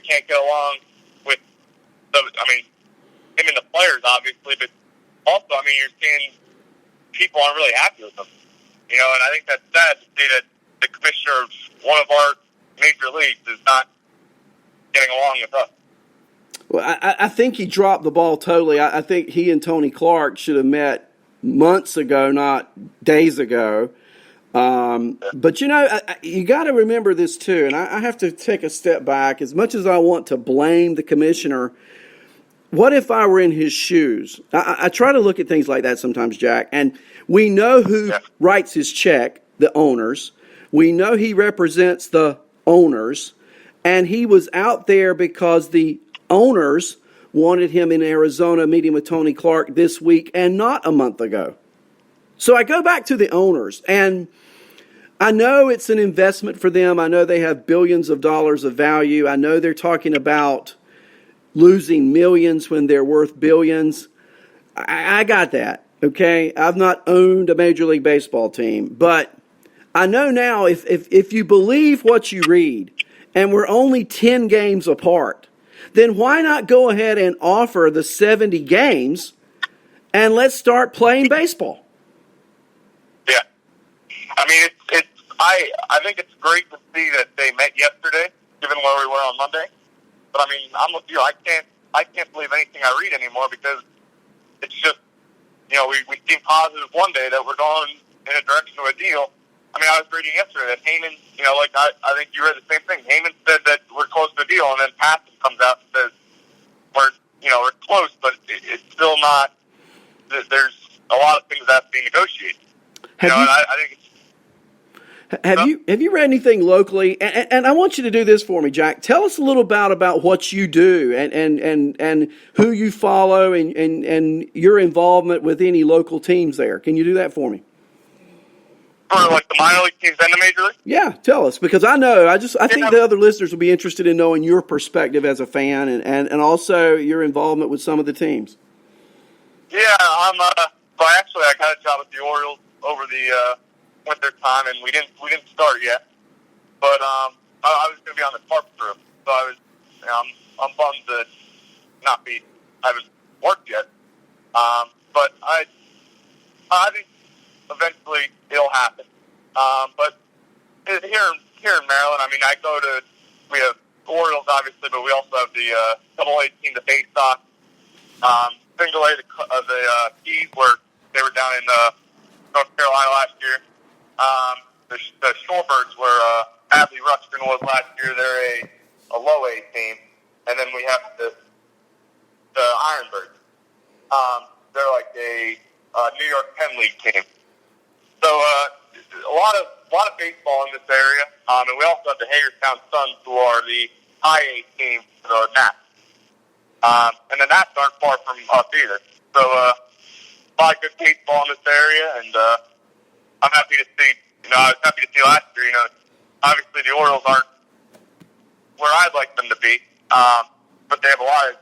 can't get along with him and the players, obviously, but also, you're seeing people aren't really happy with him. And I think that's sad to see that the commissioner of one of our major leagues is not getting along with us. Well, I think he dropped the ball totally. I think he and Tony Clark should have met months ago, not days ago. But, you got to remember this, too, and I have to take a step back. As much as I want to blame the commissioner, what if I were in his shoes? I try to look at things like that sometimes, Jack, and we know who writes his check, the owners. We know he represents the owners, and he was out there because the owners wanted him in Arizona meeting with Tony Clark this week and not a month ago. So I go back to the owners, and I know it's an investment for them. I know they have billions of dollars of value. I know they're talking about losing millions when they're worth billions. I got that, okay? I've not owned a Major League Baseball team, but I know now if you believe what you read, and we're only 10 games apart, then why not go ahead and offer the 70 games and let's start playing baseball? Yeah. I think it's great to see that they met yesterday, given where we were on Monday. But I'm with you. I can't believe anything I read anymore because it's just, we seem positive one day that we're going in a direction of a deal. I was reading yesterday that Heyman, I think you read the same thing. Heyman said that we're close to a deal, and then Passan comes out and says we're close, but it's still not. There's a lot of things that have to be negotiated. I think it's. Have you read anything locally? And I want you to do this for me, Jack. Tell us a little about what you do and who you follow and your involvement with any local teams there. Can you do that for me? For the minor league teams and the major league? Yeah, tell us, because I know I think the other listeners will be interested in knowing your perspective as a fan and also your involvement with some of the teams. Yeah, I got a job at the Orioles over the winter time, and we didn't start yet. But I was going to be on the tarp crew, so I'm bummed to not be. I haven't worked yet, but I think eventually it'll happen. But here in Maryland, we have Orioles obviously, but we also have the AA team, the Bay Sox, single A, the Keys, where they were down in North Carolina last year. The Shorebirds, where Adley Rutschman was last year, they're a low A team, and then we have the Ironbirds. They're like a New York Penn League team. So a lot of baseball in this area, and we also have the Hagerstown Suns, who are the high A team for the Nats. And the Nats aren't far from us either. So a lot of good baseball in this area, and I'm happy to see. I was happy to see last year. Obviously the Orioles aren't where I'd like them to be, but they have a lot of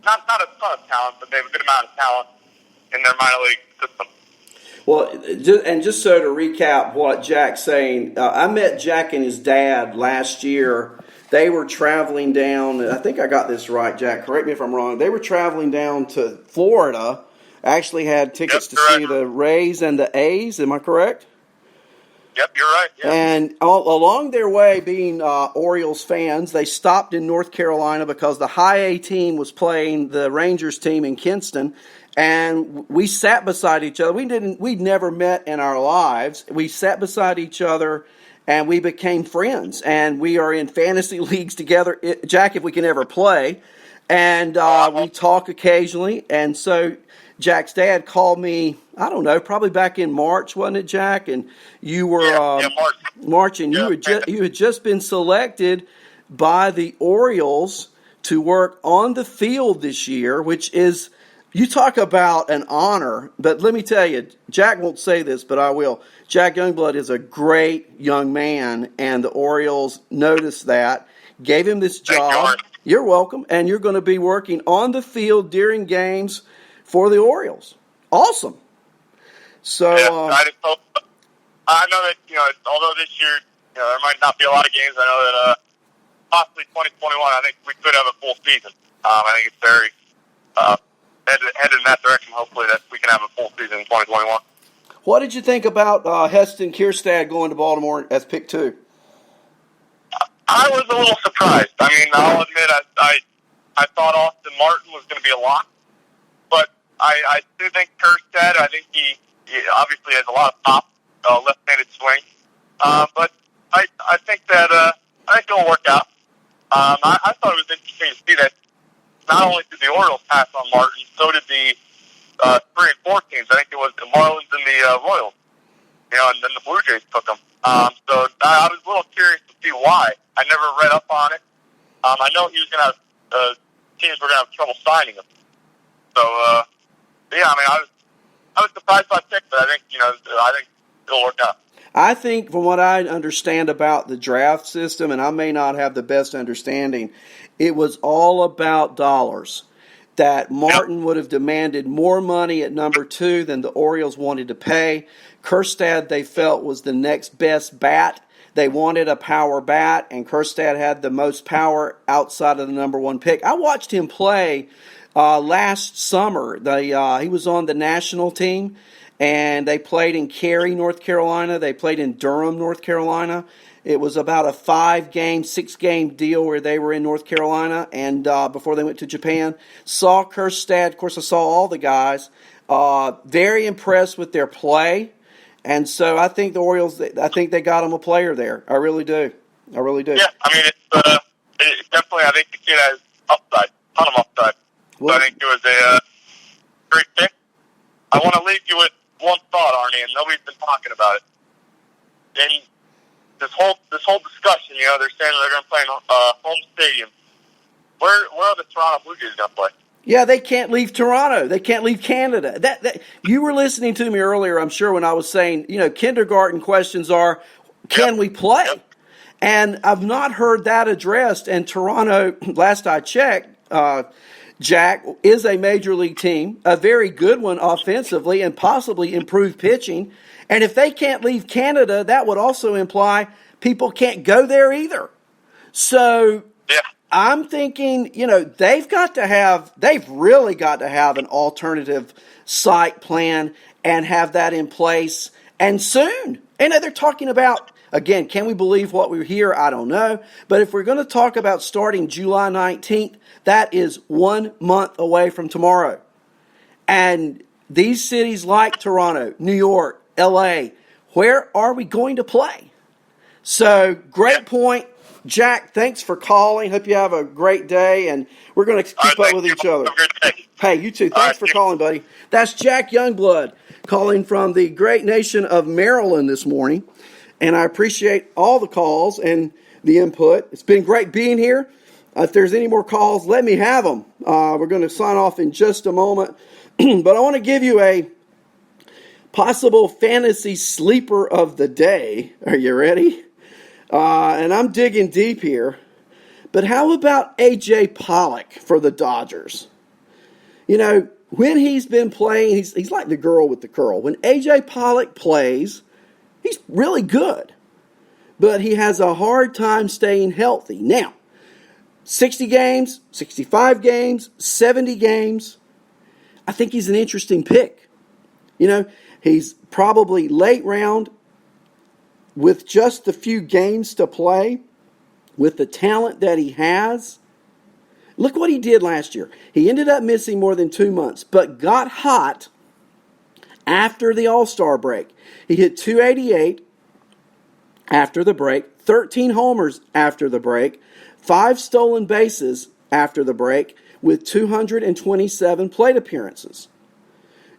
not a ton of talent, but they have a good amount of talent in their minor league system. Well, just so to recap what Jack's saying, I met Jack and his dad last year. They were traveling down, I think I got this right, Jack, correct me if I'm wrong. They were traveling down to Florida, actually had tickets to see the Rays and the A's, am I correct? Yep, you're right. Yeah. And along their way, being Orioles fans, they stopped in North Carolina because the high A team was playing the Rangers team in Kinston. And we sat beside each other. We'd never met in our lives. We sat beside each other, and we became friends. And we are in fantasy leagues together, Jack, if we can ever play. And we talk occasionally. And so Jack's dad called me, I don't know, probably back in March, wasn't it, Jack? And you were March, and you had just been selected by the Orioles to work on the field this year, which is. You talk about an honor, but let me tell you, Jack won't say this, but I will. Jack Youngblood is a great young man, and the Orioles noticed that, gave him this job. You're welcome, and you're going to be working on the field during games for the Orioles. Awesome. So I know that although this year there might not be a lot of games, I know that possibly 2021, I think we could have a full season. I think it's very headed in that direction. Hopefully, that we can have a full season in 2021. What did you think about Heston Kierstad going to Baltimore as pick 2? I was a little surprised. I mean, I'll admit I thought Austin Martin was going to be a lock, but I do think Kierstad. I think he obviously has a lot of pop, left-handed swing, but I think that I think it'll work out. I thought it was interesting to see that not only did the Orioles pass on Martin, so did the 3 and 4 teams. I think it was the Marlins and the Royals. And then the Blue Jays took him. So I was a little curious to see why. I never read up on it. I know he was going to have teams were going to have trouble signing him. So yeah, I mean, I was surprised by pick, but I think it'll work out. I think, from what I understand about the draft system, and I may not have the best understanding, it was all about dollars. That Martin would have demanded more money at number 2 than the Orioles wanted to pay. Kjerstad, they felt, was the next best bat. They wanted a power bat, and Kjerstad had the most power outside of the number 1 pick. I watched him play last summer. He was on the national team, and they played in Cary, North Carolina. They played in Durham, North Carolina. It was about a 5-game, 6-game deal where they were in North Carolina and before they went to Japan. Saw Kjerstad. Of course, I saw all the guys. Very impressed with their play. And so I think the Orioles, I think they got him a player there. I really do. I really do. Yeah, I mean, it's definitely, I think the kid has upside, ton of upside. Well, so I think it was a great pick. I want to leave you with one thought, Arnie, and nobody's been talking about it. And this whole discussion, they're saying they're going to play in home stadium. Where are the Toronto Blue Jays going to play? Yeah, they can't leave Toronto. They can't leave Canada. That you were listening to me earlier, I'm sure, when I was saying, kindergarten questions are, can we play? Yep. And I've not heard that addressed. And Toronto, last I checked, Jack, is a major league team, a very good one offensively and possibly improved pitching. And if they can't leave Canada, that would also imply people can't go there either. So yeah. I'm thinking, they've really got to have an alternative site plan and have that in place, and soon. And they're talking about, again, can we believe what we hear? I don't know. But if we're going to talk about starting July 19th, that is 1 month away from tomorrow. And these cities like Toronto, New York, LA, where are we going to play? So, great point. Jack, thanks for calling. Hope you have a great day, and we're going to keep up with each other. Have a good day. Hey, you too. Thanks for calling, buddy. That's Jack Youngblood calling from the great nation of Maryland this morning, and I appreciate all the calls and the input. It's been great being here. If there's any more calls, let me have them. We're going to sign off in just a moment, but I want to give you a possible fantasy sleeper of the day. Are you ready? And I'm digging deep here. But how about A.J. Pollock for the Dodgers? When he's been playing, he's like the girl with the curl. When A.J. Pollock plays, he's really good. But he has a hard time staying healthy. Now, 60 games, 65 games, 70 games, I think he's an interesting pick. He's probably late round with just a few games to play, with the talent that he has. Look what he did last year. He ended up missing more than 2 months, but got hot after the All-Star break. He hit .288 after the break, 13 homers after the break, 5 stolen bases after the break, with 227 plate appearances.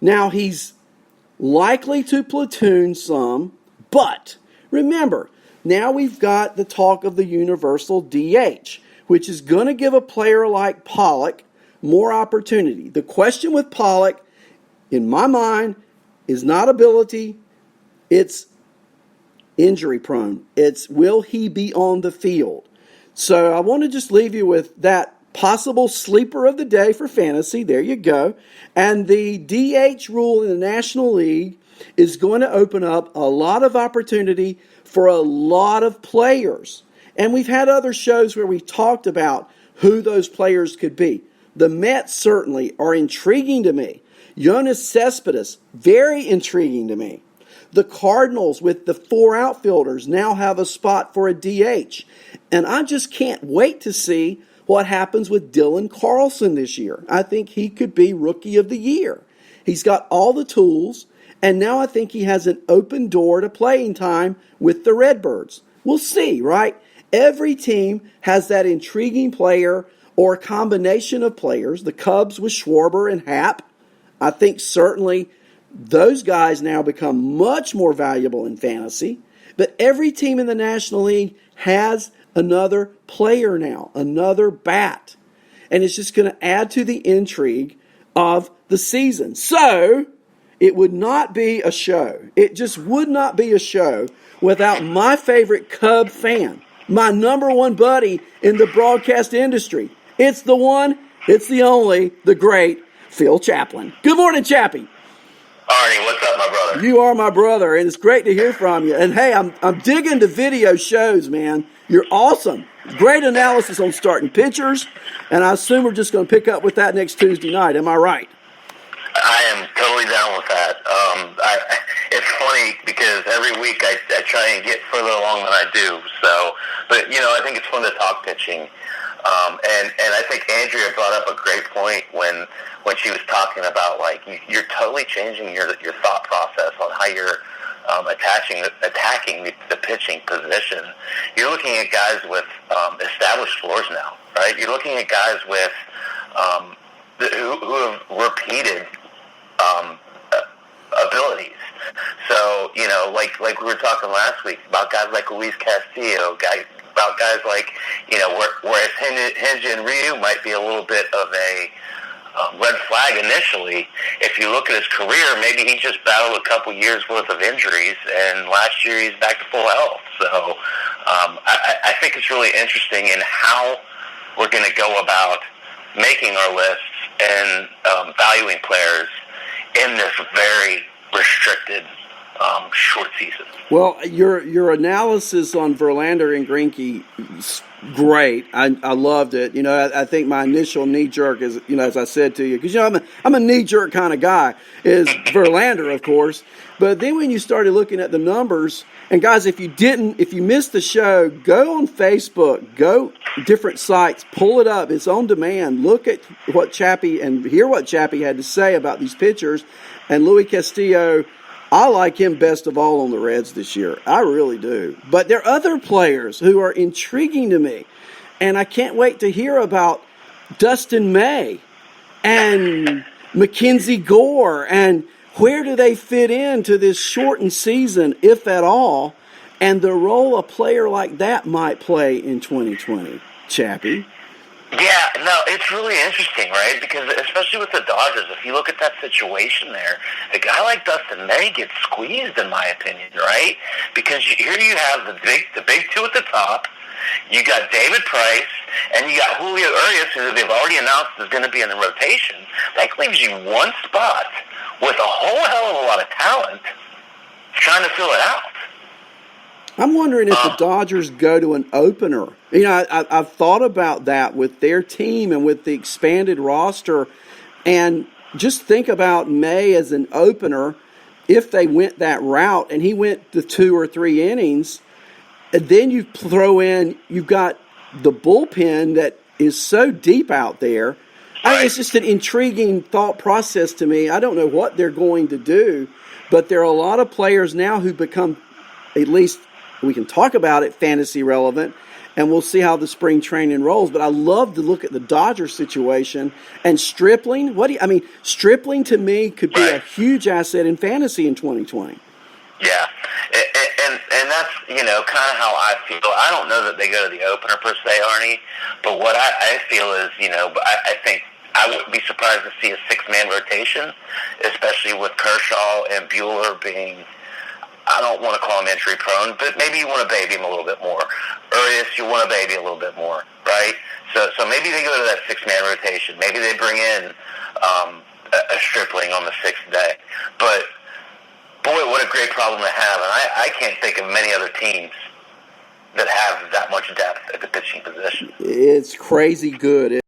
Now, he's likely to platoon some, but remember, now we've got the talk of the universal DH, which is going to give a player like Pollock more opportunity. The question with Pollock, in my mind, is not ability, it's injury prone. It's will he be on the field? So I want to just leave you with that possible sleeper of the day for fantasy. There you go. And the DH rule in the National League is going to open up a lot of opportunity for a lot of players. And we've had other shows where we've talked about who those players could be. The Mets certainly are intriguing to me. Jonas Cespedes, very intriguing to me. The Cardinals with the 4 outfielders now have a spot for a DH. And I just can't wait to see what happens with Dylan Carlson this year. I think he could be Rookie of the Year. He's got all the tools, and now I think he has an open door to playing time with the Redbirds. We'll see, right? Every team has that intriguing player or a combination of players. The Cubs with Schwarber and Happ. I think certainly those guys now become much more valuable in fantasy. But every team in the National League has another player now, another bat. And it's just going to add to the intrigue of the season. So it would not be a show. It just would not be a show without my favorite Cub fan, my number one buddy in the broadcast industry. It's the one, it's the only, the great Phil Chaplin. Good morning, Chappie. Arnie, what's up, my brother? You are my brother, and it's great to hear from you. And hey, I'm digging the video shows, man. You're awesome. Great analysis on starting pitchers, and I assume we're just going to pick up with that next Tuesday night. Am I right? I am totally down with that. It's funny because every week I try and get further along than I do. So, but I think it's fun to talk pitching. And I think Andrea brought up a great point when she was talking about, like, you're totally changing your thought process on how you're attacking the pitching position. You're looking at guys with established floors now, right? You're looking at guys with who have repeated abilities. So, like we were talking last week about guys like Luis Castillo, about guys like, whereas Hinge and Ryu might be a little bit of a red flag initially. If you look at his career, maybe he just battled a couple years worth of injuries, and last year he's back to full health. So I think it's really interesting in how we're going to go about making our lists and valuing players in this very restricted short season. Well, your analysis on Verlander and Greinke is great. I loved it. I think my initial knee jerk is, as I said to you, because I'm a knee jerk kind of guy, is Verlander, of course. But then when you started looking at the numbers, and guys, if you missed the show, go on Facebook, go different sites, pull it up. It's on demand. Look at what Chappie and hear what Chappie had to say about these pitchers. And Luis Castillo, I like him best of all on the Reds this year. I really do. But there are other players who are intriguing to me. And I can't wait to hear about Dustin May and Mackenzie Gore, and where do they fit into this shortened season, if at all, and the role a player like that might play in 2020. Chappie? Yeah, no, it's really interesting, right? Because especially with the Dodgers, if you look at that situation there, a guy like Dustin May gets squeezed, in my opinion, right? Because here you have the big two at the top. You got David Price, and you got Julio Urias, who they've already announced is going to be in the rotation. That leaves you one spot with a whole hell of a lot of talent trying to fill it out. I'm wondering if the Dodgers go to an opener. I've thought about that with their team and with the expanded roster, and just think about May as an opener if they went that route and he went the 2 or 3 innings. And then you throw in, you've got the bullpen that is so deep out there. It's just an intriguing thought process to me. I don't know what they're going to do, but there are a lot of players now who become, at least we can talk about it, fantasy relevant, and we'll see how the spring training rolls. But I love to look at the Dodgers situation. And Stripling, Stripling to me could be a huge asset in fantasy in 2020. Yeah, and that's, kind of how I feel. I don't know that they go to the opener per se, Arnie, but what I feel is, I think I wouldn't be surprised to see a 6-man rotation, especially with Kershaw and Buehler being, I don't want to call him injury prone, but maybe you want to baby him a little bit more. Urias, you want to baby a little bit more, right? So maybe they go to that 6-man rotation. Maybe they bring in a Stripling on the 6th day. But boy, what a great problem to have. And I can't think of many other teams that have that much depth at the pitching position. It's crazy good.